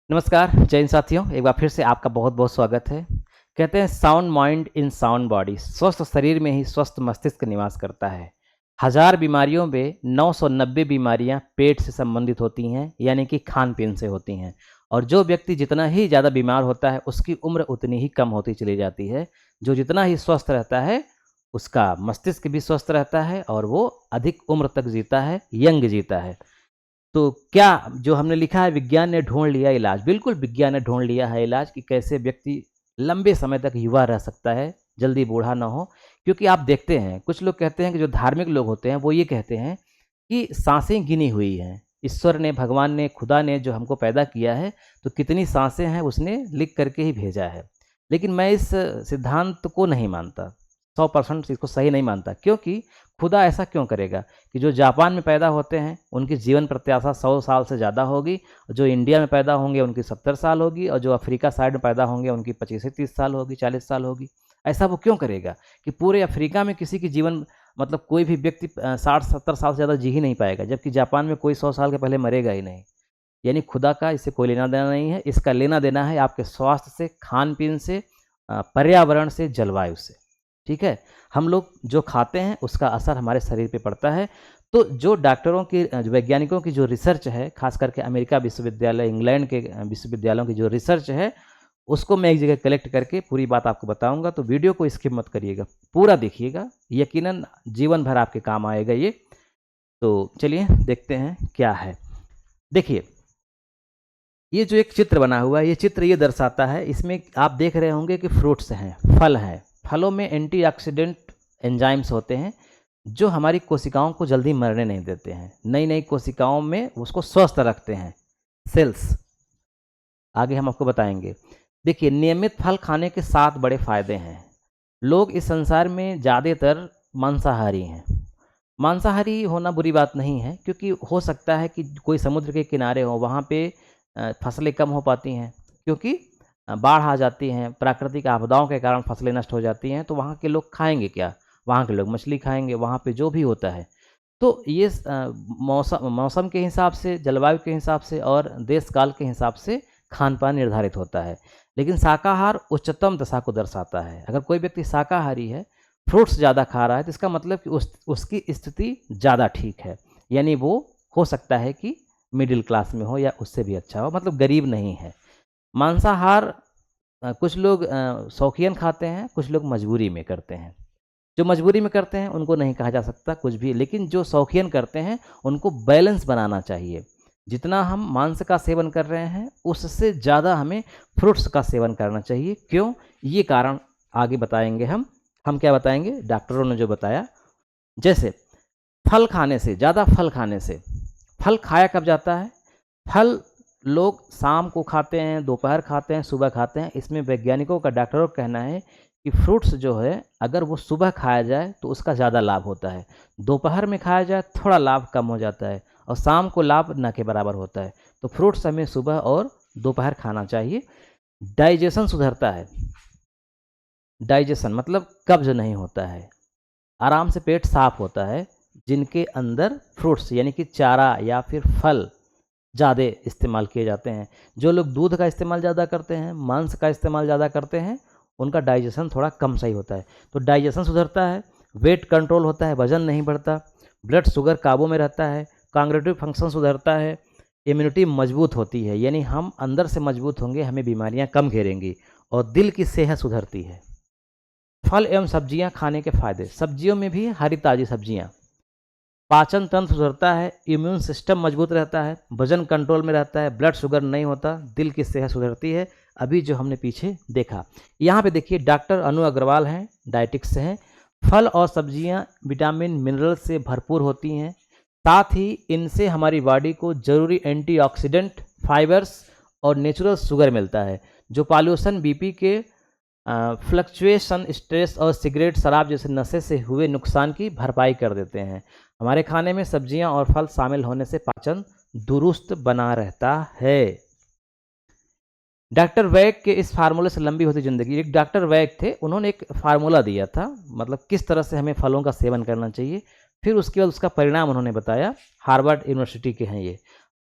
नमस्कार जय हिंद साथियों, एक बार फिर से आपका बहुत बहुत स्वागत है। कहते हैं sound mind in sound body, स्वस्थ शरीर में ही स्वस्थ मस्तिष्क निवास करता है। हजार बीमारियों में 990 बीमारियां पेट से संबंधित होती हैं, यानी कि खान पीन से होती हैं। और जो व्यक्ति जितना ही ज़्यादा बीमार होता है उसकी उम्र उतनी ही कम होती चली जाती है। जो जितना ही स्वस्थ रहता है उसका मस्तिष्क भी स्वस्थ रहता है और वो अधिक उम्र तक जीता है, यंग जीता है। तो क्या जो हमने लिखा है विज्ञान ने ढूंढ लिया इलाज, बिल्कुल विज्ञान ने ढूंढ लिया है इलाज कि कैसे व्यक्ति लंबे समय तक युवा रह सकता है, जल्दी बूढ़ा ना हो। क्योंकि आप देखते हैं कुछ लोग कहते हैं कि जो धार्मिक लोग होते हैं वो ये कहते हैं कि सांसें गिनी हुई हैं। ईश्वर ने, भगवान ने, खुदा ने जो हमको पैदा किया है तो कितनी सांसें हैं उसने लिख करके ही भेजा है। लेकिन मैं इस सिद्धांत को नहीं मानता, 100% इसको सही नहीं मानता। क्योंकि खुदा ऐसा क्यों करेगा कि जो जापान में पैदा होते हैं उनकी जीवन प्रत्याशा 100 साल से ज़्यादा होगी, जो इंडिया में पैदा होंगे उनकी 70 साल होगी, और जो अफ्रीका साइड में पैदा होंगे उनकी 25 से 30 साल होगी, 40 साल होगी। ऐसा वो क्यों करेगा कि पूरे अफ्रीका में किसी की जीवन मतलब कोई भी व्यक्ति 60-70 साल से ज़्यादा जी ही नहीं पाएगा, जबकि जापान में कोई 100 साल के पहले मरेगा ही नहीं। यानी खुदा का इससे कोई लेना देना नहीं है। इसका लेना देना है आपके स्वास्थ्य से, खान पीन से, पर्यावरण से, जलवायु से। ठीक है, हम लोग जो खाते हैं उसका असर हमारे शरीर पे पड़ता है। तो जो डॉक्टरों की, वैज्ञानिकों की जो रिसर्च है, खास करके अमेरिका विश्वविद्यालय, इंग्लैंड के विश्वविद्यालयों की जो रिसर्च है, उसको मैं एक जगह कलेक्ट करके पूरी बात आपको बताऊंगा। तो वीडियो को स्किप मत करिएगा, पूरा देखिएगा, यकीनन जीवन भर आपके काम आएगा ये। तो चलिए देखते हैं क्या है। देखिए, ये जो एक चित्र बना हुआ है, ये चित्र ये दर्शाता है, इसमें आप देख रहे होंगे कि फ्रूट्स हैं, फल हैं। फलों में एंटीऑक्सीडेंट एंजाइम्स होते हैं जो हमारी कोशिकाओं को जल्दी मरने नहीं देते हैं, नई नई कोशिकाओं में उसको स्वस्थ रखते हैं, सेल्स। आगे हम आपको बताएंगे। देखिए, नियमित फल खाने के 7 बड़े फायदे हैं। लोग इस संसार में ज़्यादातर मांसाहारी हैं। मांसाहारी होना बुरी बात नहीं है, क्योंकि हो सकता है कि कोई समुद्र के किनारे हो, वहाँ पे फसलें कम हो पाती हैं, क्योंकि बाढ़ आ जाती हैं, प्राकृतिक आपदाओं के कारण फसलें नष्ट हो जाती हैं। तो वहाँ के लोग खाएंगे क्या? वहाँ के लोग मछली खाएंगे, वहाँ पे जो भी होता है। तो ये मौसम के हिसाब से, जलवायु के हिसाब से और देश काल के हिसाब से खान पान निर्धारित होता है। लेकिन शाकाहार उच्चतम दशा को दर्शाता है। अगर कोई व्यक्ति शाकाहारी है, फ्रूट्स ज़्यादा खा रहा है, तो इसका मतलब कि उसकी स्थिति ज़्यादा ठीक है। यानी वो हो सकता है कि मिडिल क्लास में हो या उससे भी अच्छा हो, मतलब गरीब नहीं है। मांसाहार कुछ लोग शौकियन खाते हैं, कुछ लोग मजबूरी में करते हैं। जो मजबूरी में करते हैं उनको नहीं कहा जा सकता कुछ भी, लेकिन जो शौकियन करते हैं उनको बैलेंस बनाना चाहिए। जितना हम मांस का सेवन कर रहे हैं उससे ज़्यादा हमें फ्रूट्स का सेवन करना चाहिए। क्यों? ये कारण आगे बताएंगे हम क्या बताएंगे, डॉक्टरों ने जो बताया। जैसे फल खाने से, ज़्यादा फल खाने से, फल खाया कब जाता है? फल लोग शाम को खाते हैं, दोपहर खाते हैं, सुबह खाते हैं। इसमें वैज्ञानिकों का, डॉक्टरों का कहना है कि फ्रूट्स जो है अगर वो सुबह खाया जाए तो उसका ज़्यादा लाभ होता है, दोपहर में खाया जाए थोड़ा लाभ कम हो जाता है, और शाम को लाभ न के बराबर होता है। तो फ्रूट्स हमें सुबह और दोपहर खाना चाहिए। डाइजेशन सुधरता है। डाइजेशन मतलब कब्ज नहीं होता है, आराम से पेट साफ होता है जिनके अंदर फ्रूट्स यानी कि चारा या फिर फल ज़्यादा इस्तेमाल किए जाते हैं। जो लोग दूध का इस्तेमाल ज़्यादा करते हैं, मांस का इस्तेमाल ज़्यादा करते हैं, उनका डाइजेशन थोड़ा कम सही होता है। तो डाइजेशन सुधरता है, वेट कंट्रोल होता है, वजन नहीं बढ़ता, ब्लड शुगर काबू में रहता है, कॉग्निटिव फंक्शन सुधरता है, इम्यूनिटी मजबूत होती है, यानी हम अंदर से मजबूत होंगे, हमें बीमारियां कम घेरेंगी, और दिल की सेहत सुधरती है। फल एवं सब्जियां खाने के फायदे। सब्जियों में भी हरी ताज़ी सब्जियां, पाचन तंत्र सुधरता है, इम्यून सिस्टम मजबूत रहता है, वजन कंट्रोल में रहता है, ब्लड शुगर नहीं होता, दिल की सेहत सुधरती है। अभी जो हमने पीछे देखा, यहाँ पे देखिए डॉक्टर अनु अग्रवाल हैं, डायटिक्स से हैं। फल और सब्जियाँ विटामिन मिनरल से भरपूर होती हैं, साथ ही इनसे हमारी बॉडी को ज़रूरी एंटीऑक्सीडेंट, फाइबर्स और नेचुरल शुगर मिलता है, जो पॉल्यूशन, बीपी के फ्लक्चुएशन, स्ट्रेस और सिगरेट, शराब जैसे नशे से हुए नुकसान की भरपाई कर देते हैं। हमारे खाने में सब्जियां और फल शामिल होने से पाचन दुरुस्त बना रहता है। डॉक्टर वैग के इस फार्मूले से लंबी होती जिंदगी। एक डॉक्टर वैग थे, उन्होंने एक फार्मूला दिया था, मतलब किस तरह से हमें फलों का सेवन करना चाहिए। फिर उसके बाद उसका परिणाम उन्होंने बताया। हार्वर्ड यूनिवर्सिटी के हैं ये।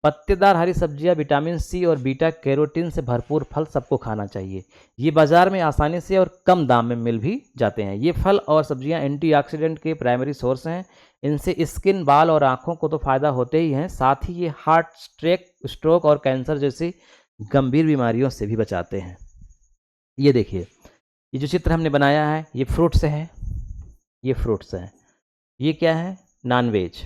पत्तेदार हरी सब्जियां, विटामिन सी और बीटा कैरोटीन से भरपूर फल सबको खाना चाहिए। ये बाजार में आसानी से और कम दाम में मिल भी जाते हैं। ये फल और सब्जियां एंटीऑक्सीडेंट के प्राइमरी सोर्स हैं। इनसे स्किन, बाल और आँखों को तो फ़ायदा होते ही हैं, साथ ही ये हार्ट, स्ट्रोक और कैंसर जैसी गंभीर बीमारियों से भी बचाते हैं। ये देखिए, ये जो चित्र हमने बनाया है ये फ्रूट्स है, ये फ्रूट्स हैं। ये क्या है? नॉन-वेज।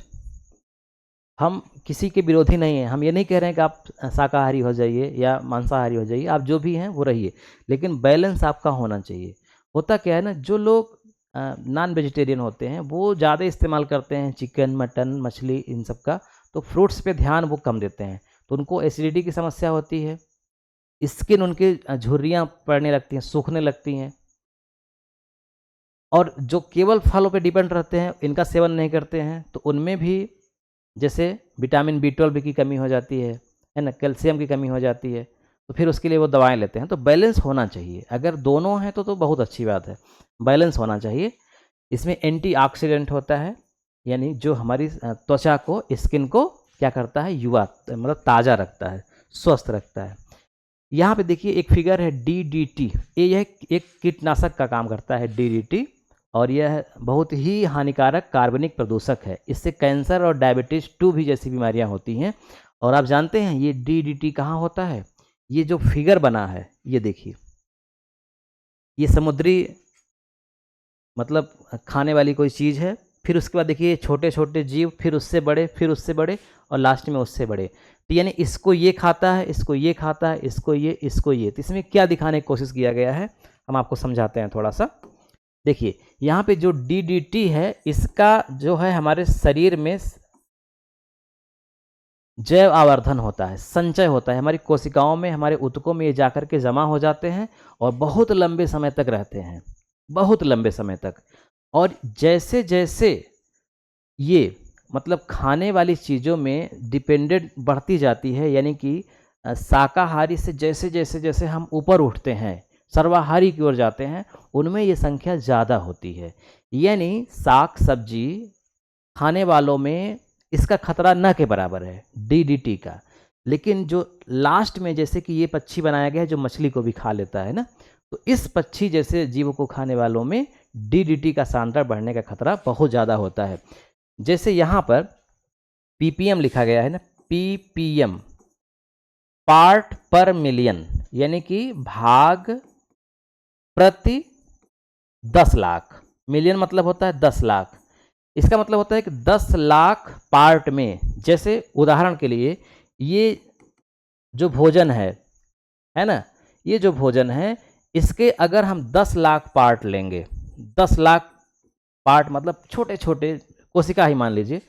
हम किसी के विरोधी नहीं हैं, हम ये नहीं कह रहे हैं कि आप शाकाहारी हो जाइए या मांसाहारी हो जाइए, आप जो भी हैं वो रहिए, लेकिन बैलेंस आपका होना चाहिए। होता क्या है ना, जो लोग नॉन वेजिटेरियन होते हैं वो ज़्यादा इस्तेमाल करते हैं चिकन, मटन, मछली इन सब का, तो फ्रूट्स पे ध्यान वो कम देते हैं, तो उनको एसिडिटी की समस्या होती है, स्किन उनकी झुर्रियाँ पड़ने लगती हैं, सूखने लगती हैं। और जो केवल फलों पे डिपेंड रहते हैं, इनका सेवन नहीं करते हैं, तो उनमें भी जैसे विटामिन बी12 की कमी हो जाती है ना, कैल्शियम की कमी हो जाती है, तो फिर उसके लिए वो दवाएं लेते हैं। तो बैलेंस होना चाहिए, अगर दोनों हैं तो बहुत अच्छी बात है, बैलेंस होना चाहिए। इसमें एंटीऑक्सीडेंट होता है, यानी जो हमारी त्वचा को, स्किन को क्या करता है, युवा मतलब ताज़ा रखता है, स्वस्थ रखता है। यहाँ पे देखिए एक फिगर है DDT, यह एक कीटनाशक का काम करता है DDT, और यह बहुत ही हानिकारक कार्बनिक प्रदूषक है। इससे कैंसर और डायबिटीज़ 2 भी जैसी बीमारियां होती हैं। और आप जानते हैं ये DDT कहाँ होता है? ये जो फिगर बना है ये देखिए, ये समुद्री मतलब खाने वाली कोई चीज़ है, फिर उसके बाद देखिए छोटे छोटे जीव, फिर उससे बड़े, फिर उससे बड़े, और लास्ट में उससे बड़े। तो यानी इसको ये खाता है, इसको ये खाता है, इसको ये, इसको ये। तो इसमें क्या दिखाने की कोशिश किया गया है, हम आपको समझाते हैं थोड़ा सा। देखिए यहाँ पे जो DDT है, इसका जो है हमारे शरीर में जैव आवर्धन होता है, संचय होता है, हमारी कोशिकाओं में, हमारे ऊतकों में ये जाकर के जमा हो जाते हैं और बहुत लंबे समय तक रहते हैं, बहुत लंबे समय तक। और जैसे जैसे ये मतलब खाने वाली चीज़ों में डिपेंडेंट बढ़ती जाती है, यानी कि शाकाहारी से जैसे जैसे जैसे हम ऊपर उठते हैं, सर्वाहारी की ओर जाते हैं, उनमें ये संख्या ज़्यादा होती है। यानी साग सब्जी खाने वालों में इसका खतरा न के बराबर है DDT का। लेकिन जो लास्ट में, जैसे कि ये पक्षी बनाया गया है जो मछली को भी खा लेता है ना, तो इस पक्षी जैसे जीवों को खाने वालों में DDT का सांद्रता बढ़ने का खतरा बहुत ज़्यादा होता है। जैसे यहाँ पर ppm लिखा गया है ना, ppm पार्ट पर मिलियन, यानी कि भाग प्रति 10 लाख। मिलियन मतलब होता है 10 लाख। इसका मतलब होता है कि 10 लाख पार्ट में, जैसे उदाहरण के लिए ये जो भोजन है ना, ये जो भोजन है, इसके अगर हम 10 लाख पार्ट लेंगे, 10 लाख पार्ट मतलब छोटे छोटे कोशिका ही मान लीजिए,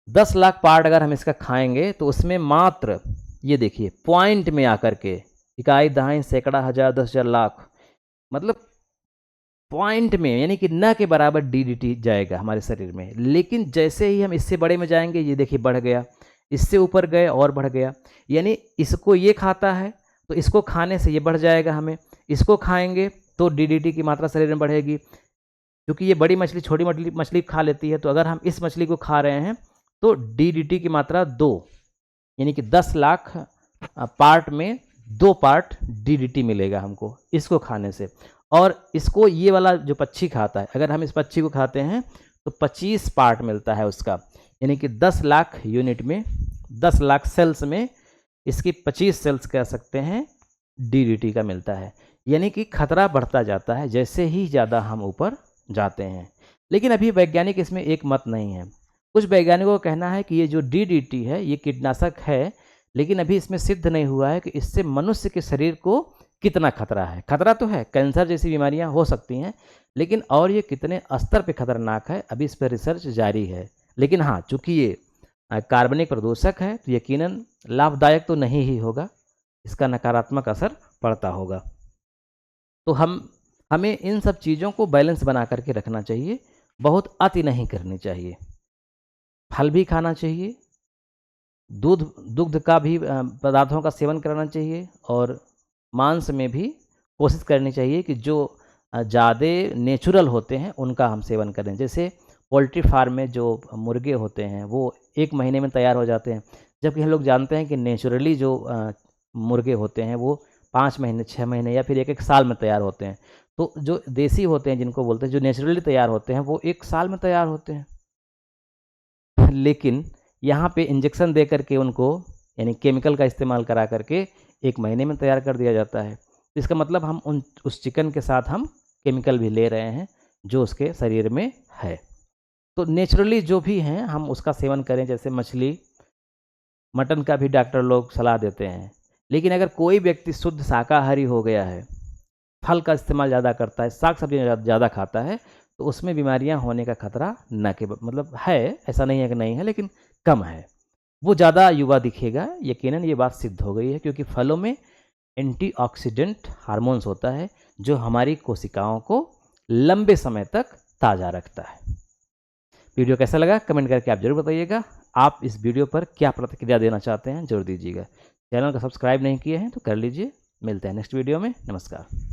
10 लाख पार्ट अगर हम इसका खाएंगे, तो उसमें मात्र ये देखिए पॉइंट में आकर के इकाई, दहाई, सैकड़ा, हजार, 10,000, लाख, मतलब पॉइंट में, यानी कि न के बराबर DDT जाएगा हमारे शरीर में। लेकिन जैसे ही हम इससे बड़े में जाएंगे, ये देखिए बढ़ गया, इससे ऊपर गए और बढ़ गया। यानी इसको ये खाता है तो इसको खाने से ये बढ़ जाएगा, हमें इसको खाएंगे तो DDT की मात्रा शरीर में बढ़ेगी, क्योंकि ये बड़ी मछली छोटी मछली खा लेती है। तो अगर हम इस मछली को खा रहे हैं तो DDT की मात्रा 2, यानी कि 10 लाख पार्ट में 2 पार्ट DDT मिलेगा हमको इसको खाने से। और इसको ये वाला जो पक्षी खाता है, अगर हम इस पक्षी को खाते हैं तो 25 पार्ट मिलता है उसका, यानी कि 10 लाख यूनिट में, 10 लाख सेल्स में इसकी 25 सेल्स कह सकते हैं DDT का मिलता है। यानी कि खतरा बढ़ता जाता है जैसे ही ज़्यादा हम ऊपर जाते हैं। लेकिन अभी वैज्ञानिक इसमें एक मत नहीं है। कुछ वैज्ञानिकों का कहना है कि ये जो DDT है ये कीटनाशक है, लेकिन अभी इसमें सिद्ध नहीं हुआ है कि इससे मनुष्य के शरीर को कितना खतरा है। खतरा तो है, कैंसर जैसी बीमारियां हो सकती हैं, लेकिन और ये कितने स्तर पे खतरनाक है, अभी इस पर रिसर्च जारी है। लेकिन हाँ, चूँकि ये कार्बनिक प्रदूषक है तो यकीनन लाभदायक तो नहीं ही होगा, इसका नकारात्मक असर पड़ता होगा। तो हमें इन सब चीज़ों को बैलेंस बना करके रखना चाहिए, बहुत अति नहीं करनी चाहिए। फल भी खाना चाहिए, दुग्ध का भी पदार्थों का सेवन करना चाहिए, और मांस में भी कोशिश करनी चाहिए कि जो ज़्यादा नेचुरल होते हैं उनका हम सेवन करें। जैसे पोल्ट्री फार्म में जो मुर्गे होते हैं वो 1 महीने में तैयार हो जाते हैं, जबकि हम लोग जानते हैं कि नेचुरली जो मुर्गे होते हैं वो 5 महीने, 6 महीने या फिर 1-1 साल में तैयार होते हैं। तो जो देसी होते हैं जिनको बोलते हैं, जो नेचुरली तैयार होते हैं वो 1 साल में तैयार होते हैं। लेकिन यहाँ पे इंजेक्शन दे करके उनको, यानी केमिकल का इस्तेमाल करा करके 1 महीने में तैयार कर दिया जाता है। इसका मतलब हम उस चिकन के साथ हम केमिकल भी ले रहे हैं जो उसके शरीर में है। तो नेचुरली जो भी हैं हम उसका सेवन करें, जैसे मछली, मटन का भी डॉक्टर लोग सलाह देते हैं। लेकिन अगर कोई व्यक्ति शुद्ध शाकाहारी हो गया है, फल का इस्तेमाल ज़्यादा करता है, साग सब्जियाँ ज़्यादा खाता है, तो उसमें बीमारियां होने का खतरा न के मतलब है, ऐसा नहीं है कि नहीं है, लेकिन कम है। वो ज़्यादा युवा दिखेगा, यकीनन ये बात सिद्ध हो गई है, क्योंकि फलों में एंटीऑक्सीडेंट हार्मोन्स होता है जो हमारी कोशिकाओं को लंबे समय तक ताज़ा रखता है। वीडियो कैसा लगा कमेंट करके आप जरूर बताइएगा। आप इस वीडियो पर क्या प्रतिक्रिया देना चाहते हैं जरूर दीजिएगा। चैनल को सब्सक्राइब नहीं किए हैं तो कर लीजिए। मिलते हैं नेक्स्ट वीडियो में। नमस्कार।